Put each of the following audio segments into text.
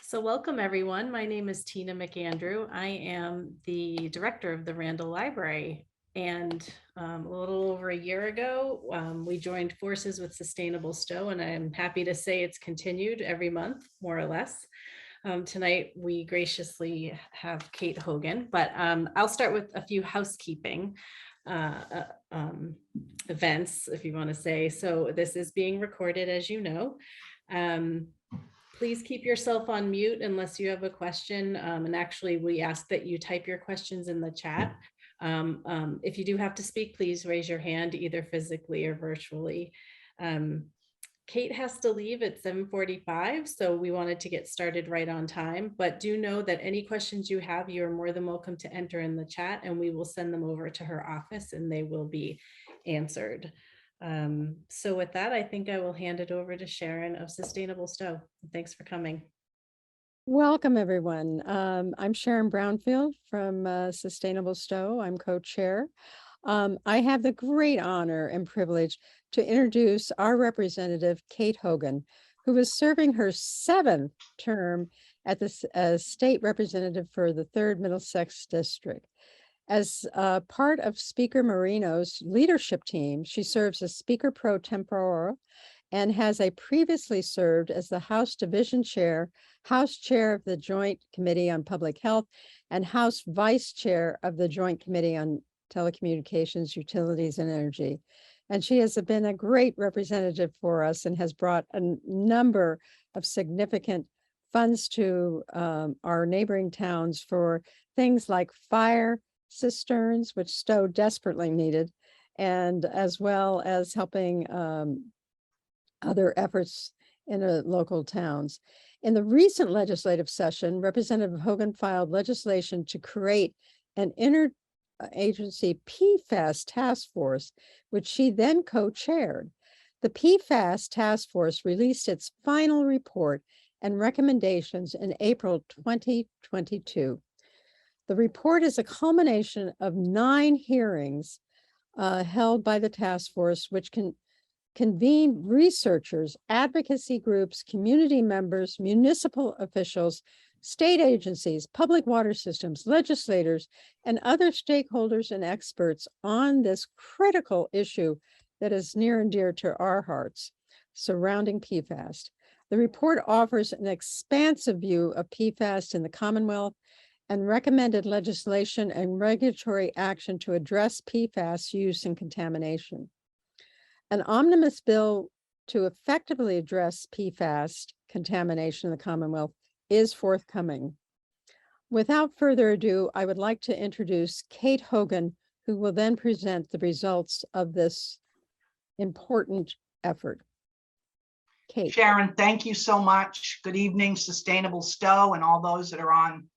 So welcome everyone. My name is Tina McAndrew. I am the director of the Randall Library. And a little over a year ago, we joined forces with Sustainable Stow, and I'm happy to say it's continued every month, more or less. Tonight, we graciously have Kate Hogan, but I'll start with a few housekeeping events, if you want to say. So this is being recorded, as you know. Please keep yourself on mute unless you have a question. And actually, we ask that you type your questions in the chat. If you do have to speak, please raise your hand either physically or virtually. Kate has to leave at 7:45, so we wanted to get started right on time. But do know that any questions you have, you are more than welcome to enter in the chat, and we will send them over to her office and they will be answered. So with that, I think I will hand it over to Sharon of Sustainable Stow. Thanks for coming. Welcome, everyone. I'm Sharon Brownfield from Sustainable Stow. I'm co-chair. I have the great honor and privilege to introduce our representative, Kate Hogan, who is serving her 7th term at the state representative for the 3rd Middlesex District. As part of Speaker Marino's leadership team, she serves as Speaker Pro Tempore and has previously served as the House Division Chair, House Chair of the Joint Committee on Public Health, and House Vice Chair of the Joint Committee on Telecommunications, Utilities, and Energy. And she has been a great representative for us and has brought a number of significant funds to our neighboring towns for things like fire cisterns, which Stow desperately needed, and as well as helping other efforts in local towns. In the recent legislative session, Representative Hogan filed legislation to create an Interagency PFAS Task Force, which she then co-chaired. The PFAS Task Force released its final report and recommendations in April 2022. The report is a culmination of 9 hearings held by the task force, which convened researchers, advocacy groups, community members, municipal officials, state agencies, public water systems, legislators, and other stakeholders and experts on this critical issue that is near and dear to our hearts surrounding PFAS. The report offers an expansive view of PFAS in the Commonwealth and recommended legislation and regulatory action to address PFAS use and contamination. An omnibus bill to effectively address PFAS contamination in the Commonwealth is forthcoming. Without further ado, I would like to introduce Kate Hogan, who will then present the results of this important effort. Kate. Sharon, thank you so much. Good evening, Sustainable Stow, and all those that are on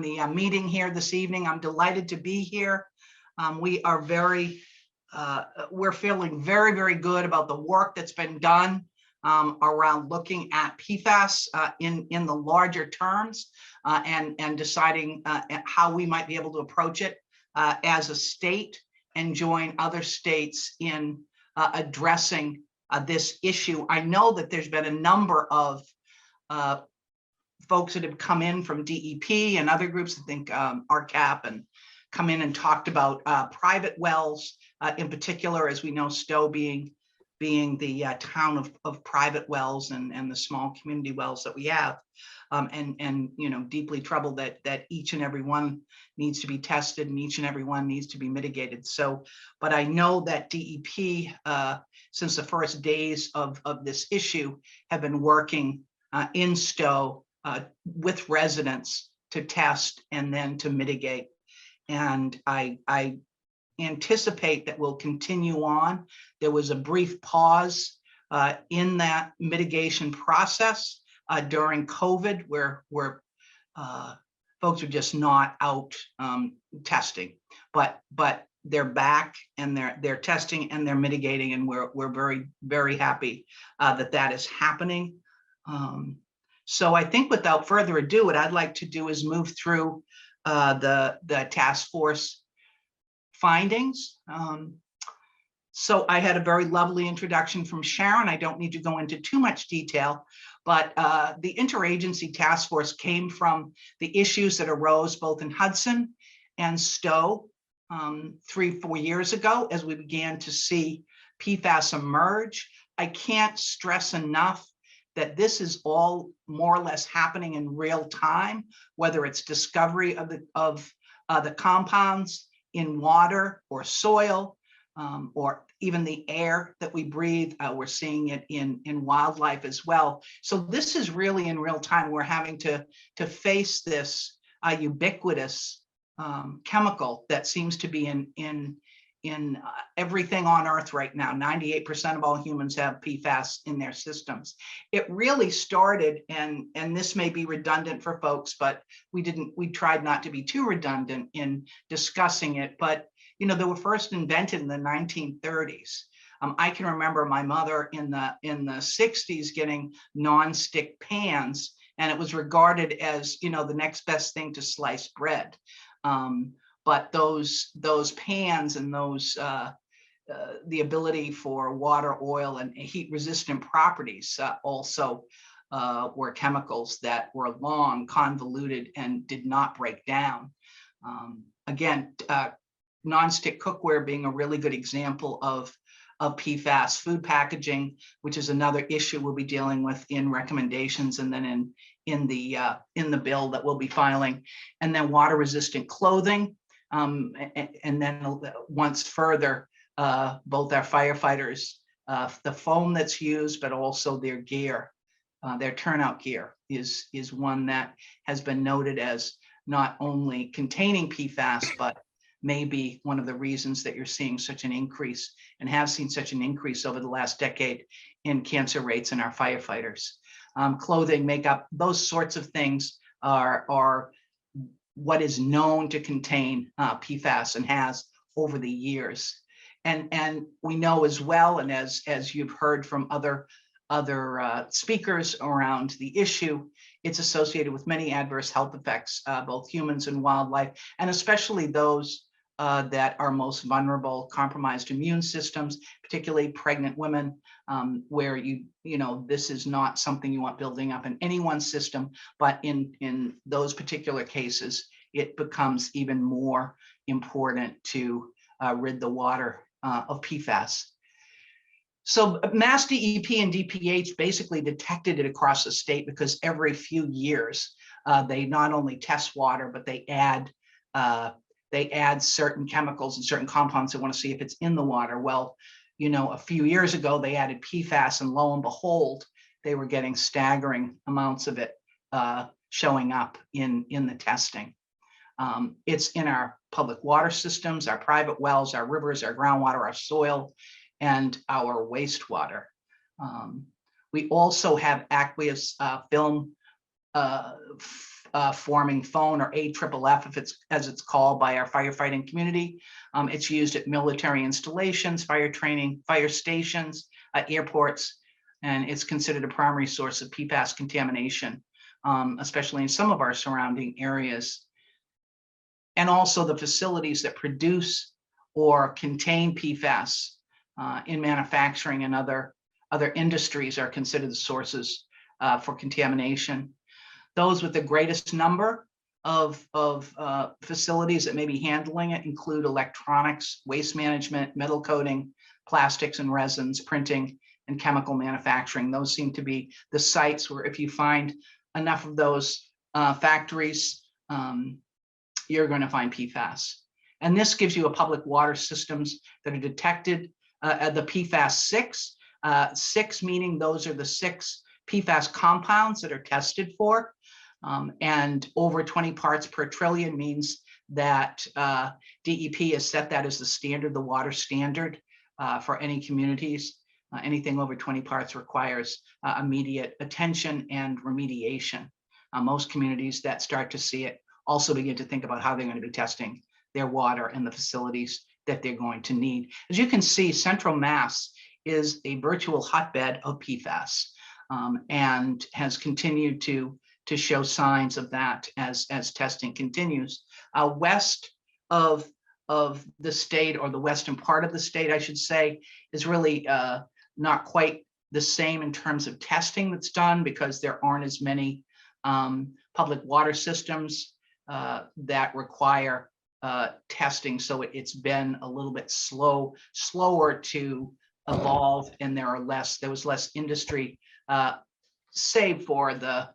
the meeting here this evening. I'm delighted to be here. We're feeling very, very good about the work that's been done around looking at PFAS in the larger terms and deciding how we might be able to approach it as a state and join other states in addressing this issue. I know that there's been a number of folks that have come in from DEP and other groups, I think RCAP, and come in and talked about private wells in particular, as we know, Stow being the town of private wells and the small community wells that we have, and you know, deeply troubled that each and every one needs to be tested and each and every one needs to be mitigated. So, but I know that DEP, since the first days of this issue, have been working in Stow with residents to test and then to mitigate. And I anticipate that we'll continue on. There was a brief pause in that mitigation process during COVID where folks are just not out testing, but they're back and they're testing and they're mitigating, and we're very, very happy that is happening. So I think without further ado, what I'd like to do is move through the task force findings. So I had a very lovely introduction from Sharon. I don't need to go into too much detail, but the Interagency Task Force came from the issues that arose both in Hudson and Stow 3-4 years ago as we began to see PFAS emerge. I can't stress enough that this is all more or less happening in real time, whether it's discovery of the compounds in water or soil, or even the air that we breathe. We're seeing it in wildlife as well. So this is really in real time. We're having to face this ubiquitous chemical that seems to be in everything on Earth right now. 98% of all humans have PFAS in their systems. It really started, and this may be redundant for folks, but we tried not to be too redundant in discussing it, but they were first invented in the 1930s. I can remember my mother in the 60s getting non-stick pans, and it was regarded as the next best thing to sliced bread. But those pans and those the ability for water, oil, and heat-resistant properties also were chemicals that were long, convoluted, and did not break down. Again, non-stick cookware being a really good example of PFAS. Food packaging, which is another issue we'll be dealing with in recommendations and then in the bill that we'll be filing, and then water-resistant clothing, and then once further, both our firefighters, the foam that's used, but also their gear, their turnout gear is one that has been noted as not only containing PFAS, but maybe one of the reasons that you're seeing such an increase and have seen such an increase over the last decade in cancer rates in our firefighters. Clothing, makeup, those sorts of things are what is known to contain PFAS and has over the years. And we know as well, and as you've heard from other speakers around the issue, it's associated with many adverse health effects, both humans and wildlife, and especially those that are most vulnerable, compromised immune systems, particularly pregnant women, where this is not something you want building up in anyone's system, but in those particular cases, it becomes even more important to rid the water of PFAS. So Mass DEP and DPH basically detected it across the state because every few years they not only test water, but they add certain chemicals and certain compounds that want to see if it's in the water. Well, a few years ago they added PFAS, and lo and behold, they were getting staggering amounts of it showing up in the testing. It's in our public water systems, our private wells, our rivers, our groundwater, our soil, and our wastewater. We also have aqueous film forming foam, or AFFF, as it's called by our firefighting community. It's used at military installations, fire training, fire stations, airports, and it's considered a primary source of PFAS contamination, especially in some of our surrounding areas. And also the facilities that produce or contain PFAS in manufacturing and other industries are considered the sources for contamination. Those with the greatest number of facilities that may be handling it include electronics, waste management, metal coating, plastics and resins, printing, and chemical manufacturing. Those seem to be the sites where if you find enough of those factories, you're going to find PFAS. And this gives you a public water systems that are detected at the PFAS 6. 6 meaning those are the 6 PFAS compounds that are tested for. And over 20 parts per trillion means that DEP has set that as the standard, the water standard for any communities. Anything over 20 parts requires immediate attention and remediation. Most communities that start to see it also begin to think about how they're going to be testing their water and the facilities that they're going to need. As you can see, Central Mass is a virtual hotbed of PFAS and has continued to show signs of that as testing continues. West of the state, or the western part of the state, I should say, is really not quite the same in terms of testing that's done, because there aren't as many public water systems that require testing. So it's been a little bit slower to evolve, and there was less industry, save for the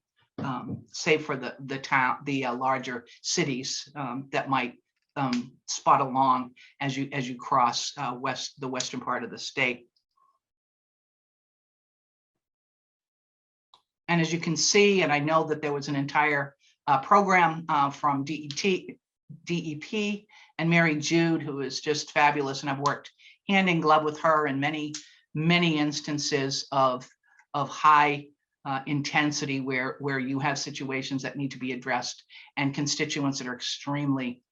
larger cities that might spot along as you cross the western part of the state. And as you can see, and I know that there was an entire program from DEP and Mary Jude, who is just fabulous, and I've worked hand in glove with her in many instances of high intensity where you have situations that need to be addressed and constituents that are extremely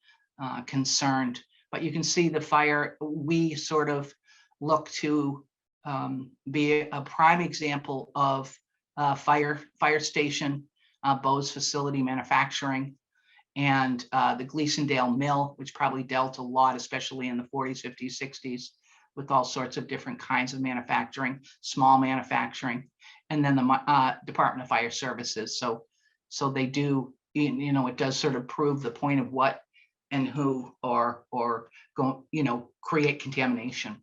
concerned. But you can see the fire, we sort of look to be a prime example of fire station, Bose facility manufacturing, and the Gleasondale Mill, which probably dealt a lot, especially in the 40s, 50s, 60s, with all sorts of different kinds of manufacturing, small manufacturing, and then the Department of Fire Services. So they do, it does sort of prove the point of what and who or go, create contamination.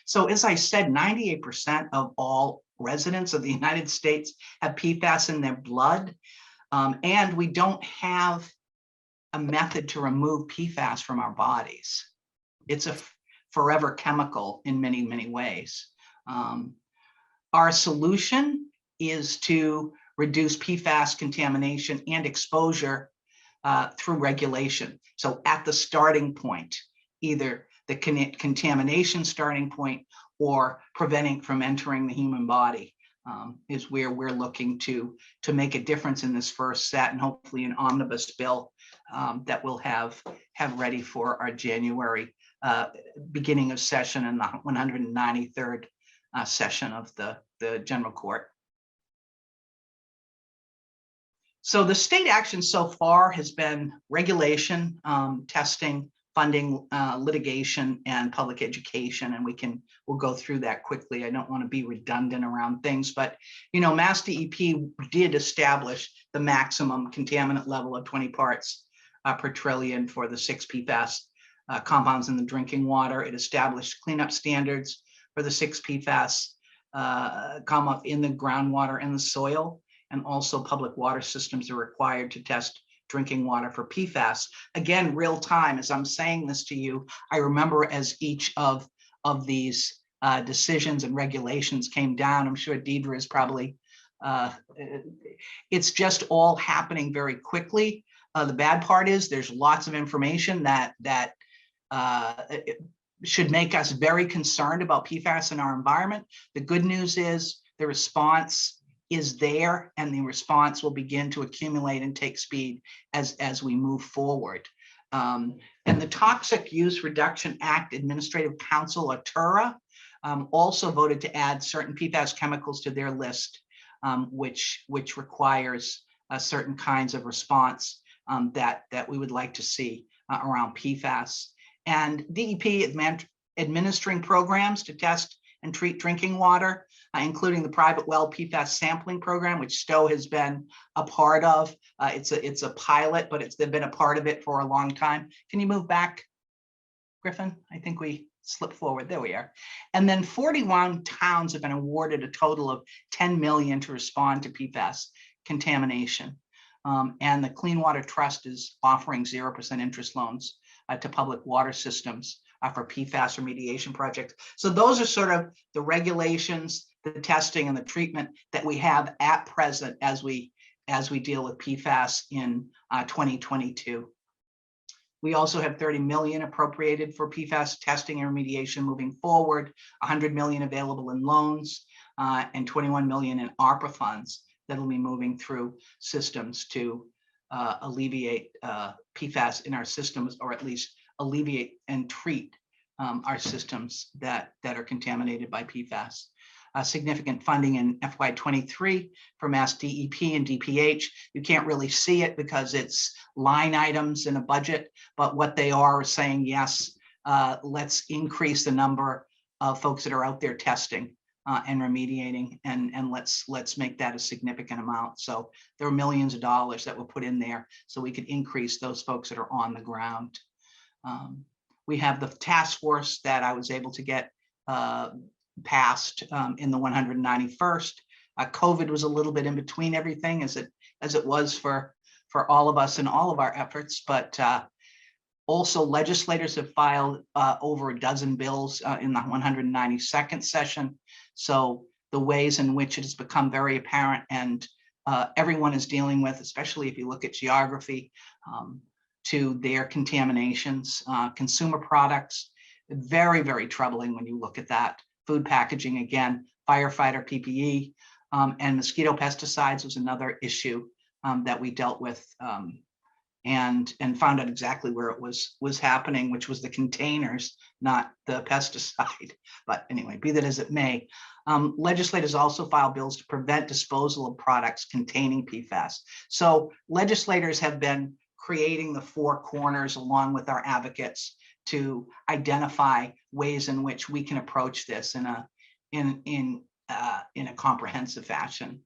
So as I said, 98% of all residents of the United States have PFAS in their blood, and we don't have a method to remove PFAS from our bodies. It's a forever chemical in many ways. Our solution is to reduce PFAS contamination and exposure through regulation. So at the starting point, either the contamination starting point or preventing from entering the human body is where we're looking to make a difference in this first set, and hopefully an omnibus bill that we'll have ready for our January beginning of session in the 193rd session of the General Court. So the state action so far has been regulation, testing, funding, litigation, and public education, and we'll go through that quickly. I don't want to be redundant around things, but Mass DEP did establish the maximum contaminant level of 20 parts per trillion for the 6 PFAS compounds in the drinking water. It established cleanup standards for the 6 PFAS compounds in the groundwater and the soil, and also public water systems are required to test drinking water for PFAS. Again, real time, as I'm saying this to you, I remember as each of these decisions and regulations came down. I'm sure Deidre is probably, it's just all happening very quickly. The bad part is there's lots of information that should make us very concerned about PFAS in our environment. The good news is the response is there, and the response will begin to accumulate and take speed as we move forward. And the Toxic Use Reduction Act Administrative Council, or TURA, also voted to add certain PFAS chemicals to their list, which requires certain kinds of response that we would like to see around PFAS. And DEP administering programs to test and treat drinking water, including the private well PFAS sampling program, which Stow has been a part of. It's a pilot, but they've been a part of it for a long time. Can you move back, Griffin? I think we slipped forward. There we are. And then 41 towns have been awarded a total of $10 million to respond to PFAS contamination. And the Clean Water Trust is offering 0% interest loans to public water systems for PFAS remediation projects. So those are sort of the regulations, the testing, and the treatment that we have at present as we deal with PFAS in 2022. We also have 30 million appropriated for PFAS testing and remediation moving forward, 100 million available in loans, and 21 million in ARPA funds that will be moving through systems to alleviate PFAS in our systems, or at least alleviate and treat our systems that are contaminated by PFAS. significant funding in FY23 for Mass DEP and DPH. You can't really see it because it's line items in a budget, but what they are is saying, yes, let's increase the number of folks that are out there testing and remediating, and let's make that a significant amount. So there are millions of dollars that were put in there so we could increase those folks that are on the ground. We have the task force that I was able to get passed in the 191st. COVID was a little bit in between everything, as it was for all of us in all of our efforts, but also legislators have filed over a dozen bills in the 192nd session. So the ways in which it has become very apparent, and everyone is dealing with, especially if you look at geography, to their contaminations, consumer products, very, very troubling when you look at that. Food packaging, again, firefighter PPE, and mosquito pesticides was another issue that we dealt with, and found out exactly where it was happening, which was the containers, not the pesticide. But anyway, be that as it may, legislators also filed bills to prevent disposal of products containing PFAS. So legislators have been creating the four corners along with our advocates to identify ways in which we can approach this in a comprehensive fashion.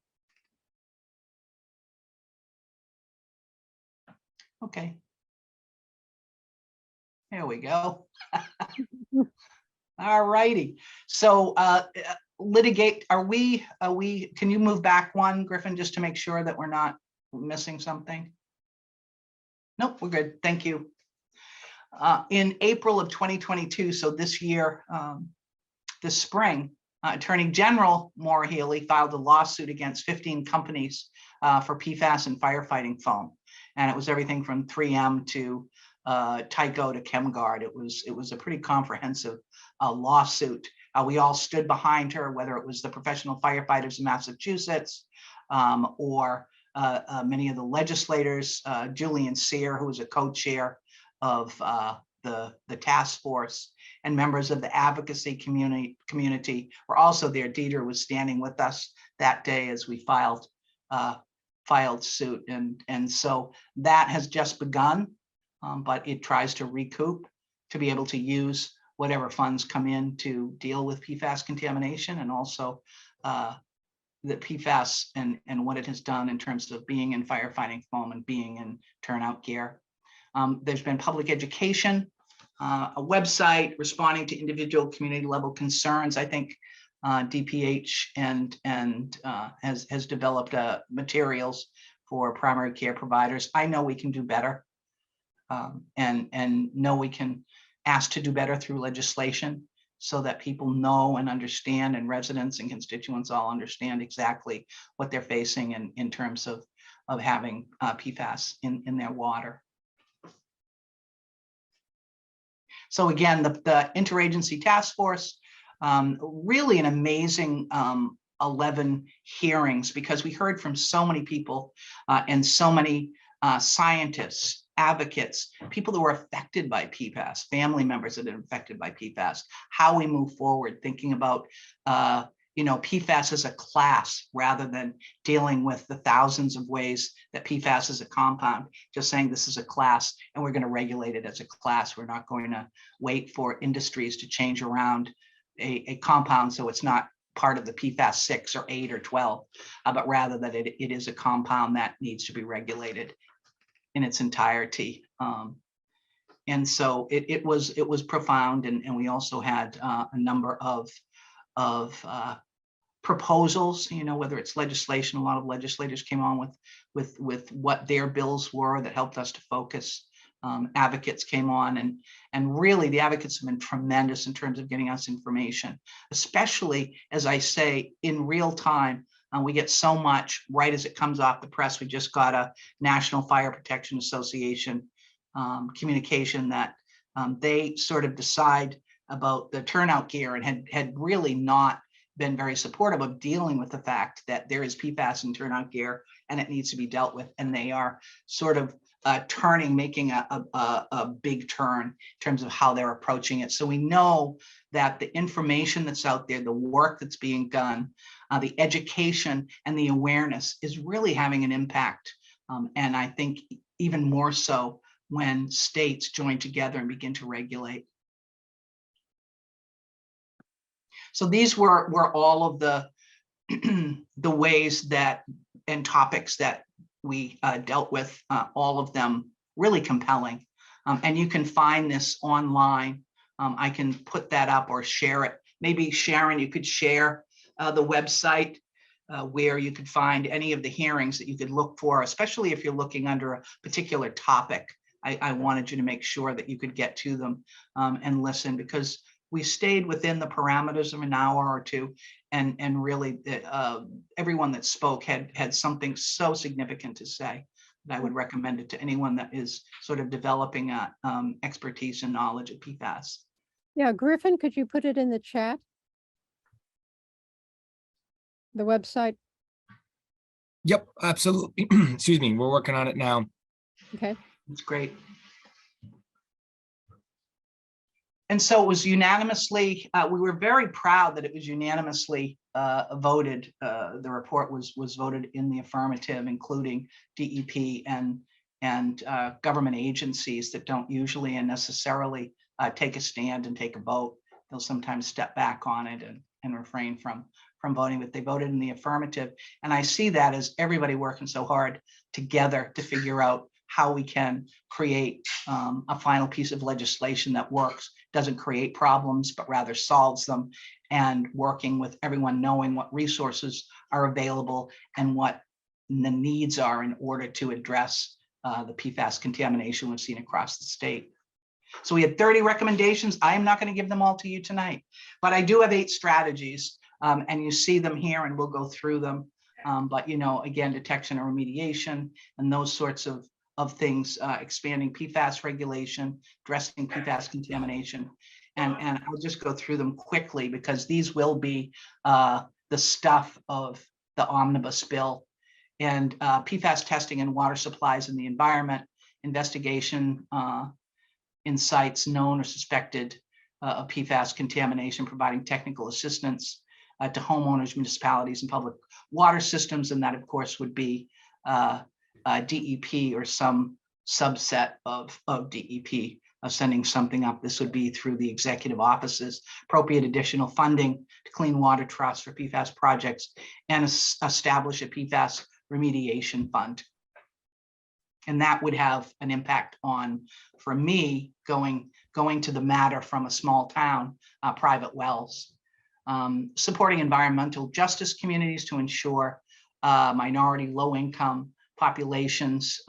Okay. There we go. All righty. So litigate, can you move back one, Griffin, just to make sure that we're not missing something? Nope, we're good. Thank you. In April of 2022, so this year, this spring, Attorney General Maura Healey filed a lawsuit against 15 companies for PFAS and firefighting foam. And it was everything from 3M to Tyco to ChemGuard. It was a pretty comprehensive lawsuit. We all stood behind her, whether it was the professional firefighters in Massachusetts or many of the legislators, Julian Sear, who was a co-chair of the task force, and members of the advocacy community were also there. Deidre was standing with us that day as we filed suit, and so that has just begun, but it tries to recoup to be able to use whatever funds come in to deal with PFAS contamination, and also the PFAS and what it has done in terms of being in firefighting foam and being in turnout gear. There's been public education, a website responding to individual community level concerns. I think DPH has developed materials for primary care providers. I know we can do better, and know we can ask to do better through legislation, so that people know and understand, and residents and constituents all understand exactly what they're facing in terms of having PFAS in their water. So again, the Interagency Task Force, really an amazing 11 hearings, because we heard from so many people and so many scientists, advocates, people that were affected by PFAS, family members that are affected by PFAS, how we move forward, thinking about PFAS as a class rather than dealing with the thousands of ways that PFAS is a compound, just saying this is a class and we're going to regulate it as a class. We're not going to wait for industries to change around a compound so it's not part of the PFAS 6 or 8 or 12, but rather that it is a compound that needs to be regulated in its entirety. And so it was profound, and we also had a number of proposals, whether it's legislation. A lot of legislators came on with what their bills were that helped us to focus. Advocates came on, and really the advocates have been tremendous in terms of getting us information, especially, as I say, in real time. We get so much right as it comes off the press. We just got a National Fire Protection Association communication that they sort of decide about the turnout gear, and had really not been very supportive of dealing with the fact that there is PFAS in turnout gear and it needs to be dealt with. And they are sort of making a big turn in terms of how they're approaching it. So we know that the information that's out there, the work that's being done, the education and the awareness is really having an impact. And I think even more so when states join together and begin to regulate. So these were all of the the ways that and topics that we dealt with, all of them really compelling. And you can find this online. I can put that up or share it. Maybe Sharon, you could share the website where you could find any of the hearings that you could look for, especially if you're looking under a particular topic. I wanted you to make sure that you could get to them and listen, because we stayed within the parameters of an hour or two, and really everyone that spoke had something so significant to say that I would recommend it to anyone that is sort of developing expertise and knowledge of PFAS. Yeah, Griffin, could you put it in the chat? The website? Yep, absolutely. Excuse me, we're working on it now. Okay. It's great. And so it was unanimously, we were very proud that it was unanimously voted. The report was voted in the affirmative, including DEP and government agencies that don't usually and necessarily take a stand and take a vote. They'll sometimes step back on it and refrain from voting, but they voted in the affirmative. And I see that as everybody working so hard together to figure out how we can create a final piece of legislation that works, doesn't create problems, but rather solves them, and working with everyone knowing what resources are available and what the needs are in order to address the PFAS contamination we've seen across the state. So we had 30 recommendations. I am not going to give them all to you tonight, but I do have 8 strategies, and you see them here, and we'll go through them. But, you know, again, detection and remediation and those sorts of things, expanding PFAS regulation, addressing PFAS contamination. And I'll just go through them quickly because these will be the stuff of the omnibus bill. And PFAS testing and water supplies in the environment, investigation in sites known or suspected of PFAS contamination, providing technical assistance to homeowners, municipalities, and public water systems. And that, of course, would be DEP or some subset of DEP sending something up. This would be through the executive offices, appropriate additional funding to clean water trusts for PFAS projects, and establish a PFAS remediation fund. And that would have an impact on, for me, going to the matter from a small town, private wells. Supporting environmental justice communities to ensure minority, low-income populations,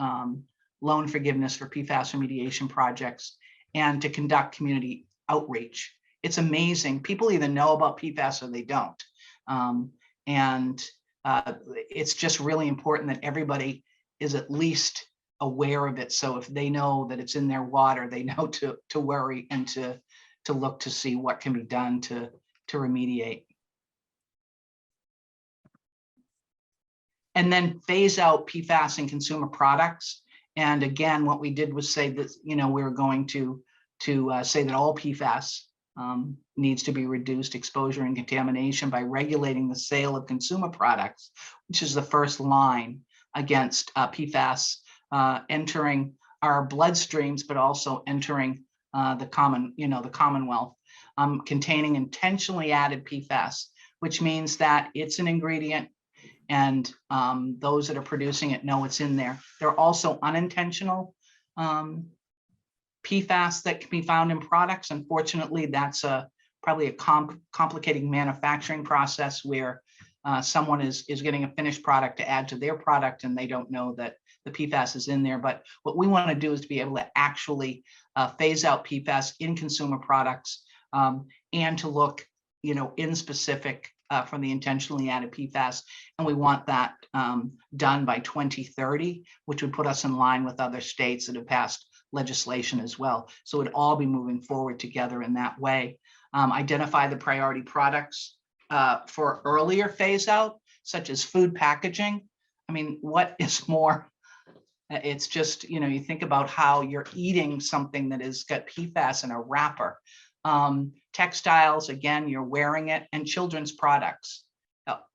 loan forgiveness for PFAS remediation projects, and to conduct community outreach. It's amazing. People either know about PFAS or they don't. It's just really important that everybody is at least aware of it. So if they know that it's in their water, they know to worry and to look to see what can be done to remediate. And then phase out PFAS in consumer products. And again, what we did was say that, you know, we were going to say that all PFAS needs to be reduced exposure and contamination by regulating the sale of consumer products, which is the first line against PFAS entering our bloodstreams, but also entering the Commonwealth, containing intentionally added PFAS, which means that it's an ingredient and those that are producing it know it's in there. There are also unintentional PFAS that can be found in products. Unfortunately, that's probably a complicating manufacturing process where someone is getting a finished product to add to their product and they don't know that the PFAS is in there. But what we want to do is to be able to actually phase out PFAS in consumer products and to look, you know, in specific from the intentionally added PFAS. And we want that done by 2030, which would put us in line with other states that have passed legislation as well. So it'd all be moving forward together in that way. Identify the priority products for earlier phase out, such as food packaging. I mean, what is more It's just, you think about how you're eating something that has got PFAS in a wrapper. Textiles, again, you're wearing it, and children's products,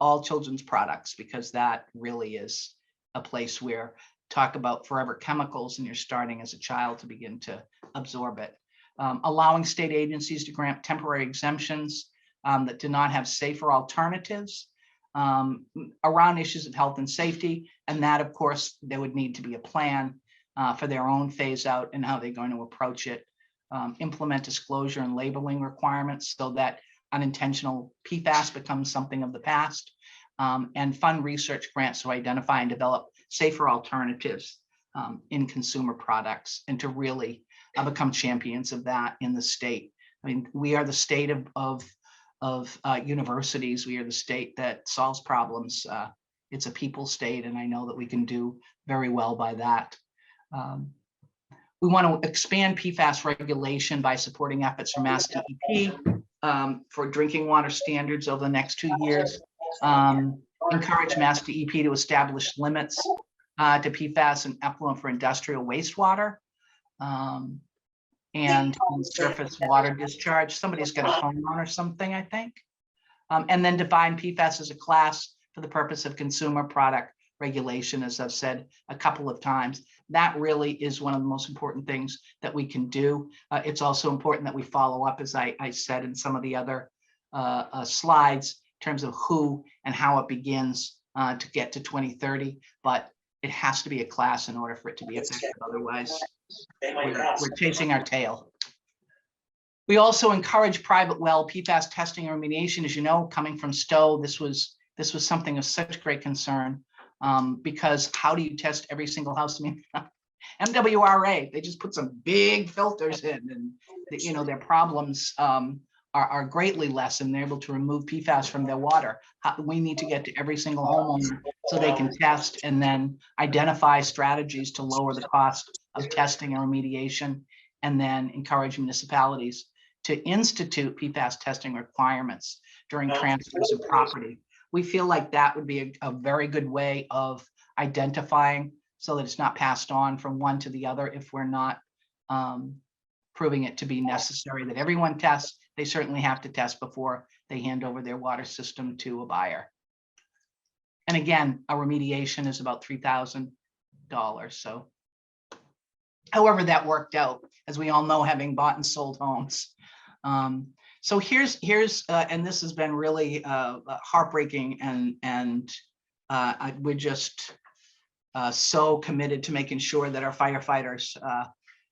all children's products, because that really is a place where talk about forever chemicals, and you're starting as a child to begin to absorb it. Allowing state agencies to grant temporary exemptions that do not have safer alternatives around issues of health and safety. And that, of course, there would need to be a plan for their own phase out and how they're going to approach it. Implement disclosure and labeling requirements so that unintentional PFAS becomes something of the past, and fund research grants to identify and develop safer alternatives in consumer products, and to really become champions of that in the state. I mean, we are the state of universities. We are the state that solves problems. It's a people state, and I know that we can do very well by that. We want to expand PFAS regulation by supporting efforts from Mass DEP for drinking water standards over the next 2 years. Encourage Mass DEP to establish limits to PFAS and effluent for industrial wastewater and surface water discharge. Somebody's got a phone on or something, I think. And then define PFAS as a class for the purpose of consumer product regulation, as I've said a couple of times. That really is one of the most important things that we can do. It's also important that we follow up, as I said in some of the other slides, in terms of who and how it begins to get to 2030. But it has to be a class in order for it to be effective. Otherwise, we're chasing our tail. We also encourage private well PFAS testing and remediation. As you know, coming from Stow, this was something of such great concern, because how do you test every single house? I mean, MWRA, they just put some big filters in, and their problems are greatly lessened. They're able to remove PFAS from their water. We need to get to every single homeowner so they can test and then identify strategies to lower the cost of testing and remediation, and then encourage municipalities to institute PFAS testing requirements during transfers of property. We feel like that would be a very good way of identifying so that it's not passed on from one to the other if we're not proving it to be necessary that everyone tests. They certainly have to test before they hand over their water system to a buyer. And again, a remediation is about $3,000. So however that worked out, as we all know, having bought and sold homes. So here's and this has been really heartbreaking, and we're just so committed to making sure that our firefighters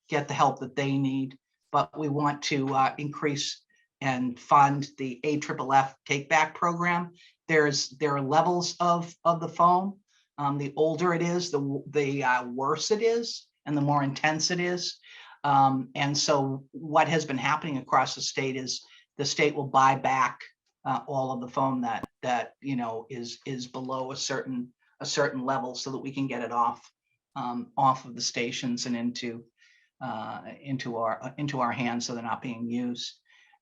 get the help that they need. But we want to increase and fund the AFFF take back program. There are levels of the foam. The older it is, the worse it is, and the more intense it is. And so what has been happening across the state is the state will buy back all of the foam that is below a certain level, so that we can get it off of the stations and into our hands, so they're not being used.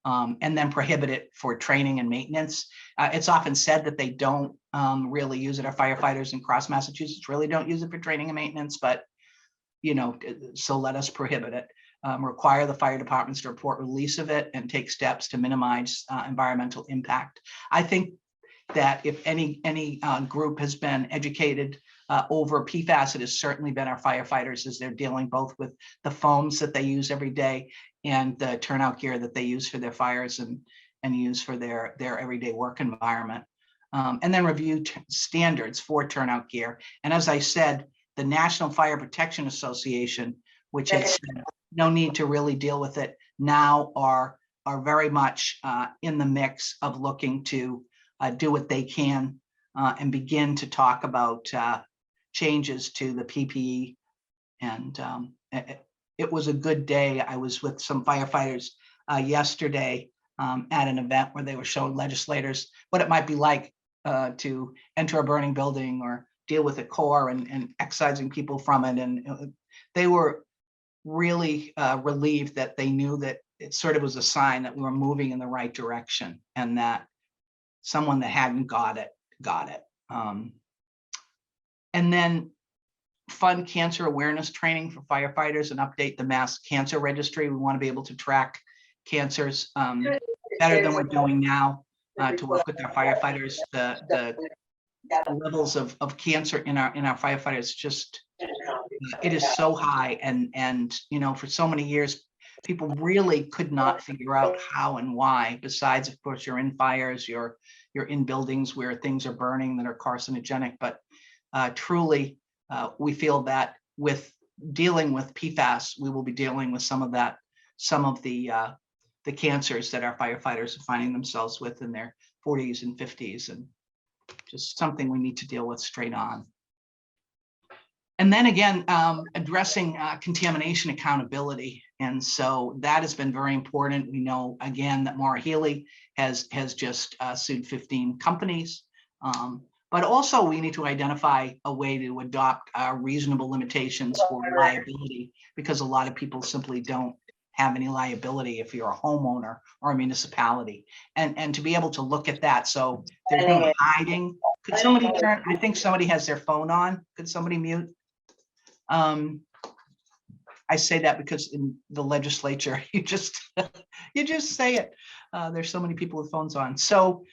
And then prohibit it for training and maintenance. It's often said that they don't really use it. Our firefighters in Cross, Massachusetts really don't use it for training and maintenance, but so let us prohibit it. Require the fire departments to report release of it and take steps to minimize environmental impact. I think that if any group has been educated over PFAS, it has certainly been our firefighters, as they're dealing both with the foams that they use every day and the turnout gear that they use for their fires and use for their everyday work environment. And then review standards for turnout gear. And as I said, the National Fire Protection Association, which has no need to really deal with it now, are very much in the mix of looking to do what they can and begin to talk about changes to the PPE. And it was a good day. I was with some firefighters yesterday at an event where they were showing legislators what it might be like to enter a burning building or deal with a core and excising people from it. And they were really relieved that they knew that it sort of was a sign that we were moving in the right direction, and that someone that hadn't got it. And then fund cancer awareness training for firefighters and update the mass cancer registry. We want to be able to track cancers better than we're doing now to work with our firefighters. The levels of cancer in our firefighters, just it is so high, and you know, for so many years people really could not figure out how and why, besides of course you're in fires, you're in buildings where things are burning that are carcinogenic. But truly we feel that with dealing with PFAS, we will be dealing with some of the cancers that our firefighters are finding themselves with in their 40s and 50s, and just something we need to deal with straight on. And then again, addressing contamination accountability. And so that has been very important. We know again that Maura Healey has just sued 15 companies. But also we need to identify a way to adopt reasonable limitations for liability, because a lot of people simply don't have any liability if you're a homeowner or a municipality, and to be able to look at that. So there's no hiding. Could somebody turn, I think somebody has their phone on. Could somebody mute? I say that because in the legislature, you just say it. There's so many people with phones on. So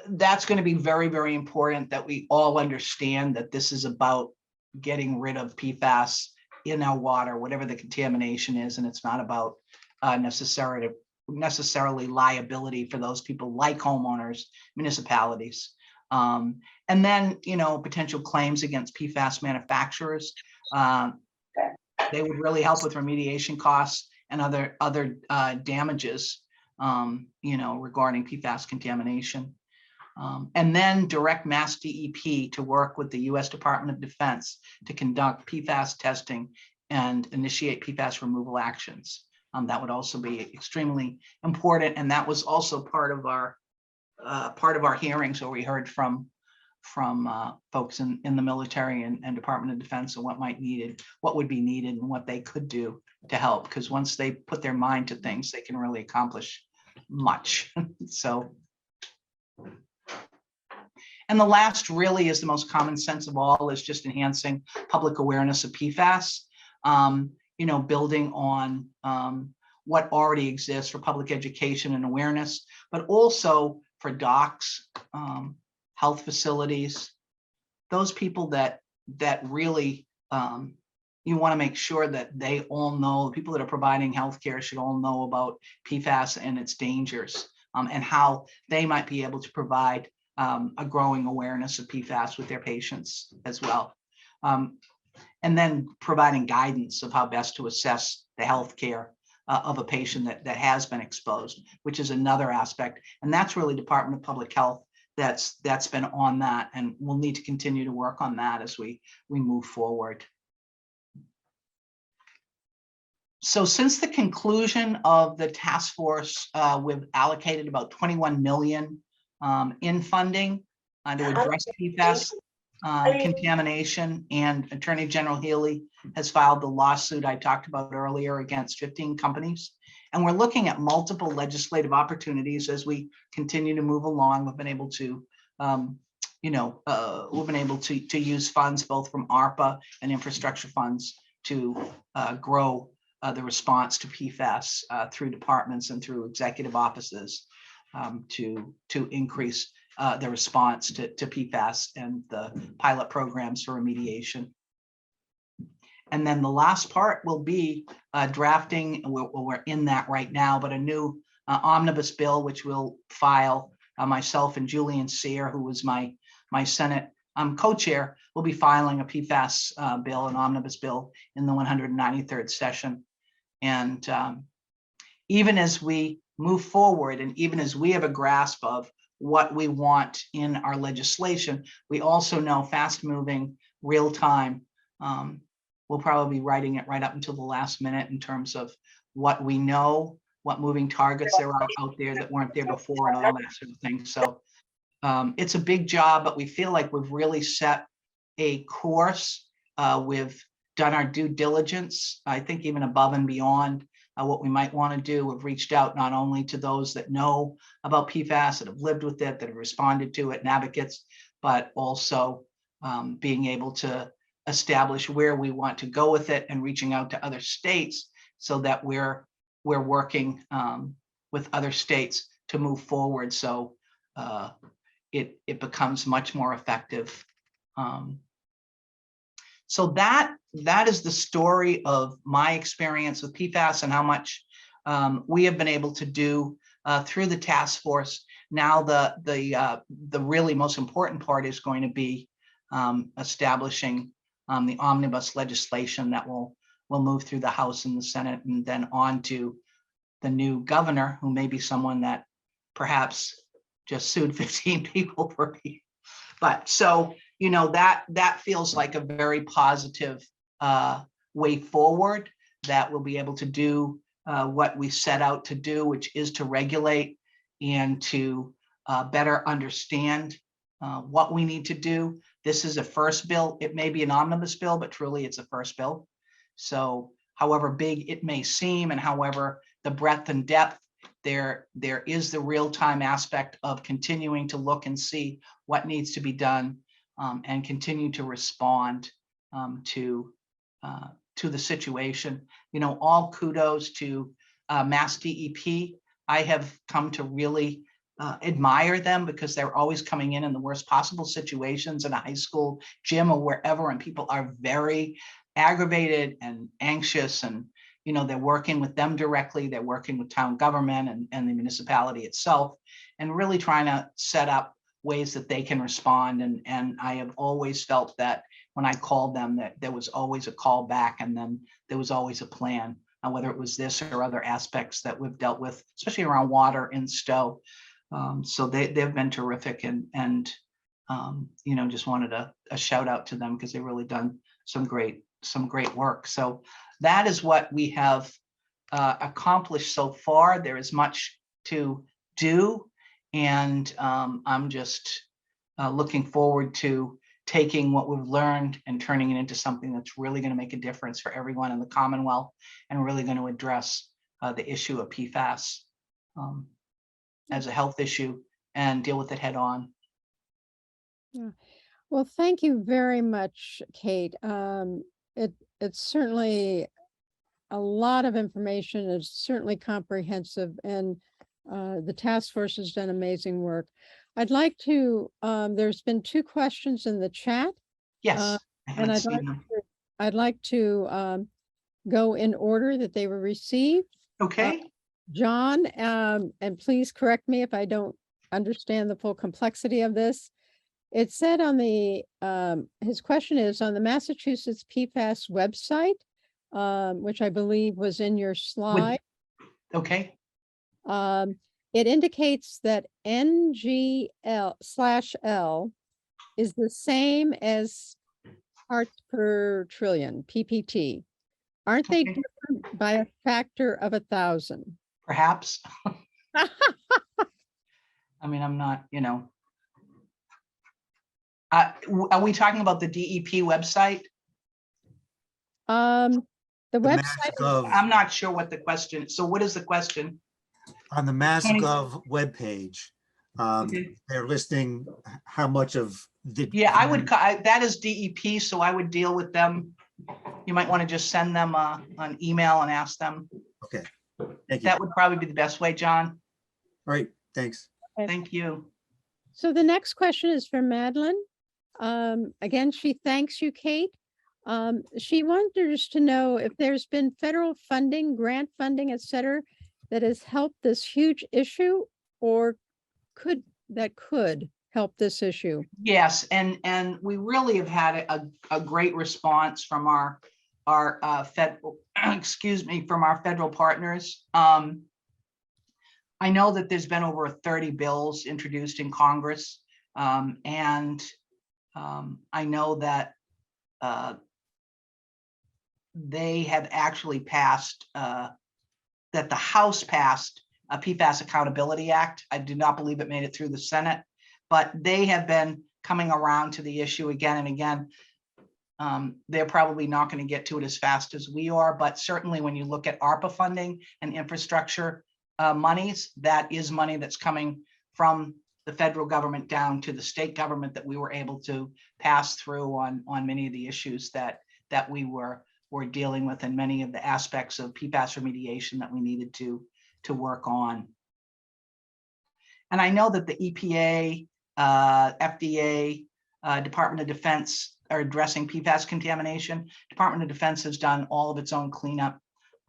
that's going to be very, very important that we all understand that this is about getting rid of PFAS in our water, whatever the contamination is, and it's not about necessarily liability for those people like homeowners, municipalities. And then, you know, potential claims against PFAS manufacturers. They would really help with remediation costs and other damages, you know, regarding PFAS contamination. And then direct Mass DEP to work with the U.S. Department of Defense to conduct PFAS testing and initiate PFAS removal actions. That would also be extremely important, and that was also part of our hearings, where we heard from folks in the military and Department of Defense and what would be needed and what they could do to help, because once they put their mind to things, they can really accomplish much. So. And the last really is the most common sense of all, is just enhancing public awareness of PFAS, you know, building on what already exists for public education and awareness, but also for docs, health facilities, those people that really you want to make sure that they all know, the people that are providing healthcare should all know about PFAS and its dangers, and how they might be able to provide a growing awareness of PFAS with their patients as well. And then providing guidance of how best to assess the healthcare of a patient that has been exposed, which is another aspect. And that's really Department of Public Health that's been on that, and we'll need to continue to work on that as we move forward. So since the conclusion of the task force, we've allocated about 21 million in funding to address PFAS contamination, and Attorney General Healey has filed the lawsuit I talked about earlier against 15 companies. And we're looking at multiple legislative opportunities as we continue to move along. We've been able to, we've been able to use funds both from ARPA and infrastructure funds to grow the response to PFAS through departments and through executive offices to increase the response to PFAS and the pilot programs for remediation. And then the last part will be drafting, we're in that right now, but a new omnibus bill, which we'll file, myself and Julian Sear, who was my Senate co-chair, will be filing a PFAS bill, an omnibus bill, in the 193rd session. And even as we move forward, and even as we have a grasp of what we want in our legislation, we also know fast-moving, real-time. We'll probably be writing it right up until the last minute in terms of what we know, what moving targets there are out there that weren't there before, and all that sort of thing. So it's a big job, but we feel like we've really set a course. We've done our due diligence, I think even above and beyond what we might want to do. We've reached out not only to those that know about PFAS, that have lived with it, that have responded to it, and advocates, but also being able to establish where we want to go with it and reaching out to other states so that we're working with other states to move forward. So it becomes much more effective. So that is the story of my experience with PFAS and how much we have been able to do through the task force. Now the really most important part is going to be establishing the omnibus legislation that will move through the House and the Senate, and then on to the new governor, who may be someone that perhaps just sued 15 people for me. But so, you know, that feels like a very positive way forward, that we'll be able to do what we set out to do, which is to regulate and to better understand what we need to do. This is a first bill. It may be an omnibus bill, but truly it's a first bill. So however big it may seem, and however the breadth and depth, there is the real-time aspect of continuing to look and see what needs to be done, and continue to respond to the situation. You know, all kudos to Mass DEP. I have come to really admire them, because they're always coming in the worst possible situations in a high school gym or wherever, and people are very aggravated and anxious, and you know, they're working with them directly, they're working with town government and the municipality itself, and really trying to set up ways that they can respond. And I have always felt that when I called them, that there was always a call back, and then there was always a plan, whether it was this or other aspects that we've dealt with, especially around water in Stow. So they've been terrific, and you know, just wanted a shout out to them, because they've really done some great work. So that is what we have accomplished so far. There is much to do, and I'm just looking forward to taking what we've learned and turning it into something that's really going to make a difference for everyone in the Commonwealth, and really going to address the issue of PFAS as a health issue and deal with it head on. Yeah. Well, thank you very much, Kate. It's certainly a lot of information. It's certainly comprehensive, and the task force has done amazing work. I'd like to, there's been 2 questions in the chat. Yes, I haven't and seen them. I'd like to go in order that they were received. Okay. John, and please correct me if I don't understand the full complexity of this. It said on the, his question is on the Massachusetts PFAS website, which I believe was in your slide. Okay. It indicates that NGL/L is the same as parts per trillion, PPT. Aren't they Okay. different by a factor of 1,000? Perhaps. I mean, I'm not, you know. Are we talking about the DEP website? The website. I'm not sure what the question. So what is the question? On the MassGov webpage, Okay. they're listing how much of the. Yeah, I would, that is DEP, so I would deal with them. You might want to just send them an email and ask them. Okay, thank you. That would probably be the best way, John. All right, thanks. Thank you. So the next question is from Madeline. Again, she thanks you, Kate. She wonders to know if there's been federal funding, grant funding, et cetera, that has helped this huge issue, or could help this issue. Yes, and we really have had a great response from our federal, excuse me, from our federal partners. I know that there's been over 30 bills introduced in Congress, and I know that they have actually passed, that the House passed a PFAS Accountability Act. I do not believe it made it through the Senate, but they have been coming around to the issue again and again. They're probably not going to get to it as fast as we are, but certainly when you look at ARPA funding and infrastructure monies, that is money that's coming from the federal government down to the state government that we were able to pass through on many of the issues that we were dealing with, and many of the aspects of PFAS remediation that we needed to work on. And I know that the EPA, FDA, Department of Defense are addressing PFAS contamination. Department of Defense has done all of its own cleanup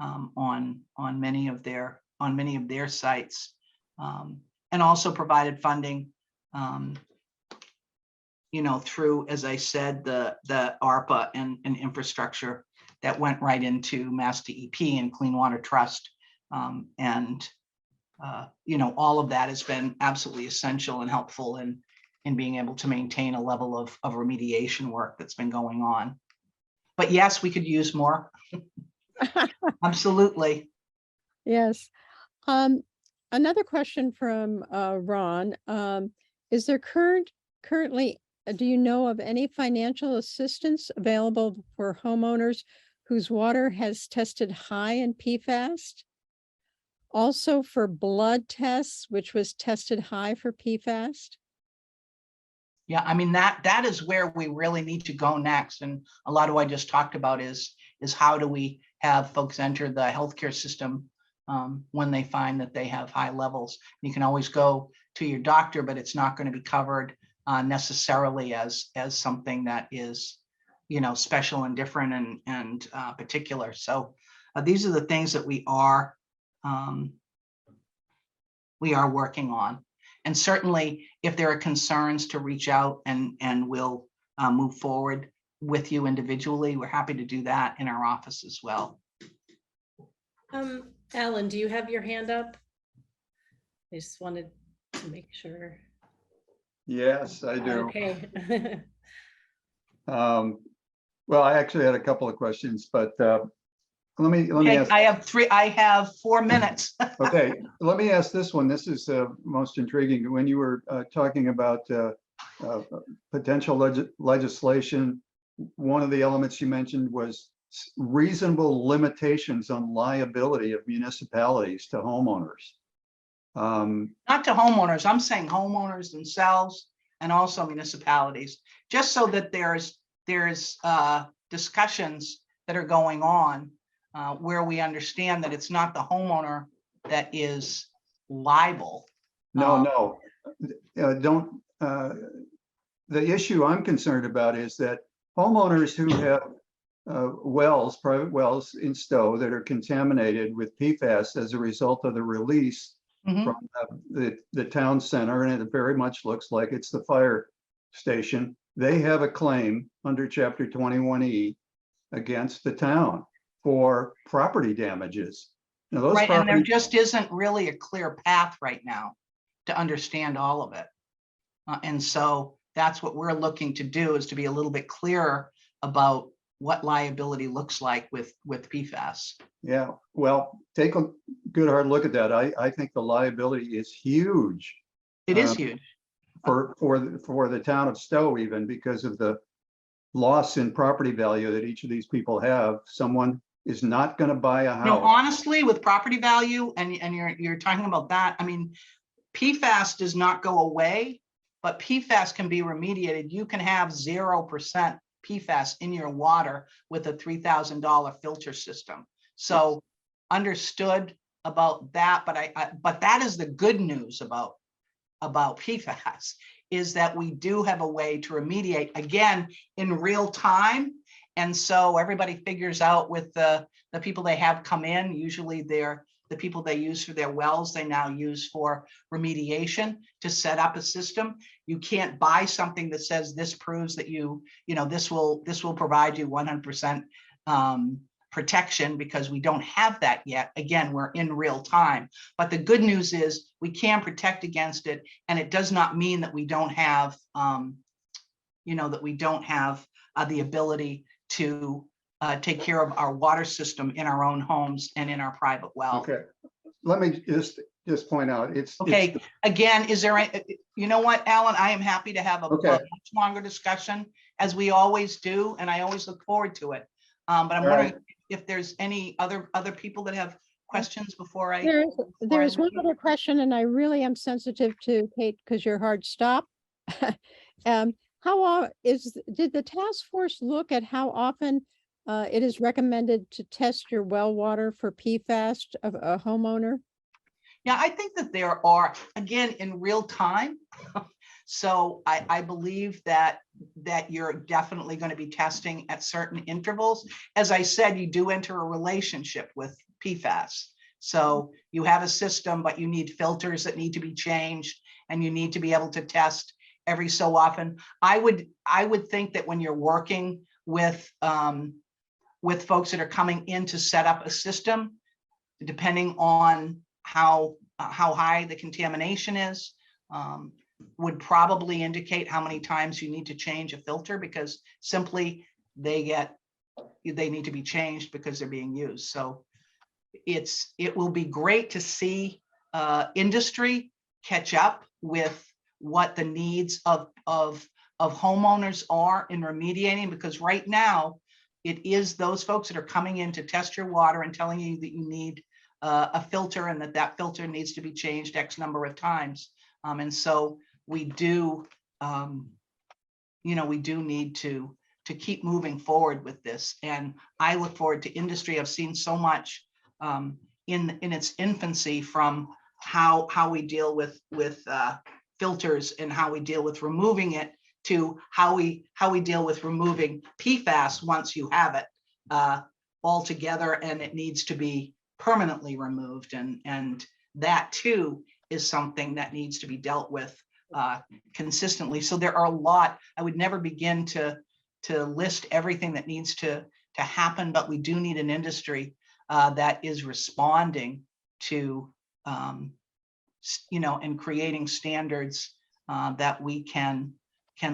on many of their sites, and also provided funding, through, as I said, the ARPA and infrastructure that went right into Mass DEP and Clean Water Trust, all of that has been absolutely essential and helpful in being able to maintain a level of remediation work that's been going on. But yes, we could use more. Absolutely. Yes. Another question from Ron. Is there currently, do you know of any financial assistance available for homeowners whose water has tested high in PFAS? Also for blood tests, which was tested high for PFAS? Yeah, I mean, that is where we really need to go next. And a lot of what I just talked about is how do we have folks enter the healthcare system when they find that they have high levels. You can always go to your doctor, but it's not going to be covered necessarily as something that is, special and different and particular. So these are the things that we are working on. And certainly if there are concerns, to reach out and we'll move forward with you individually. We're happy to do that in our office as well. Alan, do you have your hand up? I just wanted to make sure. Yes, I do. Okay. Well, I actually had a couple of questions, but let me Okay, ask. I have 4 minutes. Okay, let me ask this one. This is most intriguing. When you were talking about potential legislation, one of the elements you mentioned was reasonable limitations on liability of municipalities to homeowners. Not to homeowners, I'm saying homeowners themselves and also municipalities, just so that there's discussions that are going on where we understand that it's not the homeowner that is liable. No, don't. The issue I'm concerned about is that homeowners who have private wells in Stow that are contaminated with PFAS as a result of the release from the town center, and it very much looks like it's the fire station. They have a claim under Chapter 21E against the town for property damages. Now, those right, and there just isn't really a clear path right now to understand all of it. And so that's what we're looking to do, is to be a little bit clearer about what liability looks like with PFAS. Yeah, well, take a good hard look at that. I think the liability is huge. It is huge. For the town of Stow, even because of the loss in property value that each of these people have. Someone is not going to buy a house. No, honestly, with property value, and you're talking about that, I mean, PFAS does not go away, but PFAS can be remediated. You can have 0% PFAS in your water with a $3,000 filter system. So understood about that, but that is the good news about PFAS, is that we do have a way to remediate, again, in real time. And so everybody figures out with the people they have come in, usually they're the people they use for their wells, they now use for remediation to set up a system. You can't buy something that says this proves that this will provide you 100% protection, because we don't have that yet. Again, we're in real time. But the good news is we can protect against it, and it does not mean that we don't have, the ability to take care of our water system in our own homes and in our private well. Okay, let me just point out, okay. Again, is there you know what, Alan, I am happy to have a much longer discussion, as we always do, and I always look forward to it. But I'm wondering if there's any other people that have questions before I? There's one leave? other question, and I really am sensitive to Kate because you're hard stop. Did the task force look at how often it is recommended to test your well water for PFAS of a homeowner? Yeah, I think that there are, again, in real time. So I believe that you're definitely going to be testing at certain intervals. As I said, you do enter a relationship with PFAS. So you have a system, but you need filters that need to be changed, and you need to be able to test every so often. I would think that when you're working with folks that are coming in to set up a system, depending on how high the contamination is, would probably indicate how many times you need to change a filter, because simply they need to be changed because they're being used. So it will be great to see industry catch up with what the needs of homeowners are in remediating, because right now it is those folks that are coming in to test your water and telling you that you need a filter, and that filter needs to be changed X number of times. And so we do, we do need to keep moving forward with this. And I look forward to industry. I've seen so much in its infancy, from how we deal with filters and how we deal with removing it, to how we deal with removing PFAS once you have it altogether, and it needs to be permanently removed. And that too is something that needs to be dealt with consistently. So there are a lot. I would never begin to list everything that needs to happen, but we do need an industry that is responding to, and creating standards that we can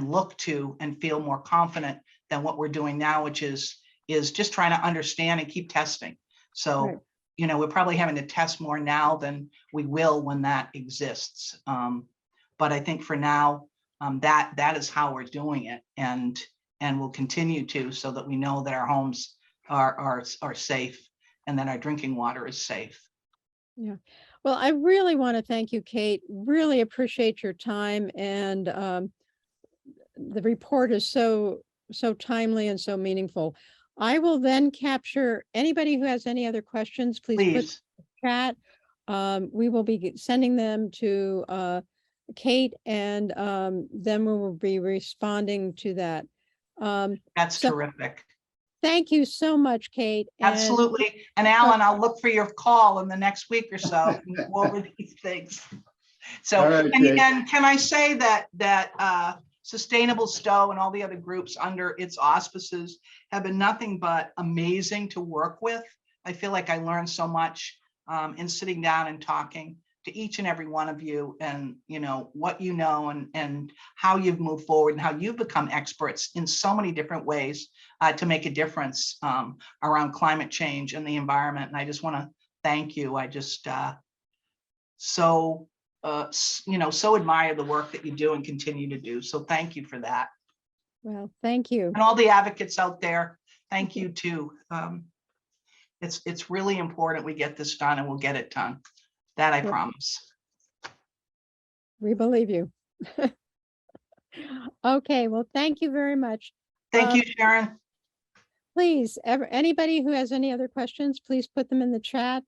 look to and feel more confident than what we're doing now, which is just trying to understand and keep testing. So, Right. We're probably having to test more now than we will when that exists. But I think for now, that is how we're doing it, and we'll continue to, so that we know that our homes are safe, and that our drinking water is safe. Yeah. Well, I really want to thank you, Kate. Really appreciate your time, and the report is so timely and so meaningful. I will then capture anybody who has any other questions. Please put Please. in the chat. We will be sending them to Kate, and then we will be responding to that. That's So terrific. thank you so much, Kate. And Absolutely. And Alan, I'll look for your call in the next week or so and go over these things. So, All right, Jake. and can I say that Sustainable Stow and all the other groups under its auspices have been nothing but amazing to work with. I feel like I learned so much in sitting down and talking to each and every one of you, and what you know, and how you've moved forward, and how you've become experts in so many different ways to make a difference around climate change and the environment. And I just want to thank you. I just so admire the work that you do and continue to do. So thank you for that. well, thank you. And all the advocates out there, thank you too. It's really important we get this done, and we'll get it done. That I Yep. promise. We believe you. Okay, well, thank you very much. Thank you, Sharon. Please, anybody who has any other questions, please put them in the chat.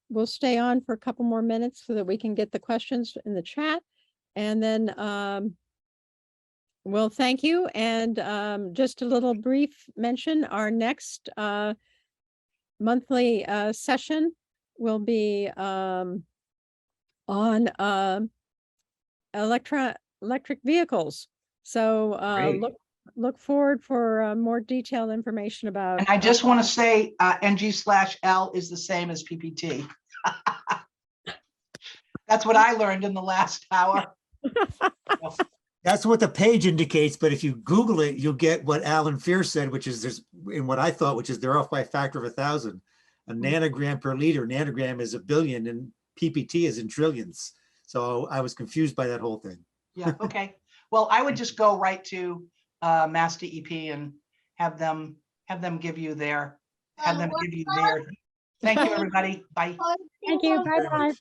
We'll stay on for a couple more minutes so that we can get the questions in the chat. And then well, thank you. And just a little brief mention, our next monthly session will be on electric vehicles. So Great. look forward for more detailed information about. And I just want to say NG/L is the same as PPT. That's what I learned in the last hour. That's what the page indicates, but if you Google it, you'll get what Alan Fear said, which is in what I thought, which is they're off by a factor of 1,000. A nanogram per liter. Nanogram is 1 billion, and PPT is in trillions. So I was confused by that whole thing. Yeah. Okay. Well, I would just go right to Mass DEP and have them give you their Thank you, everybody. Bye. Thank you. Bye-bye.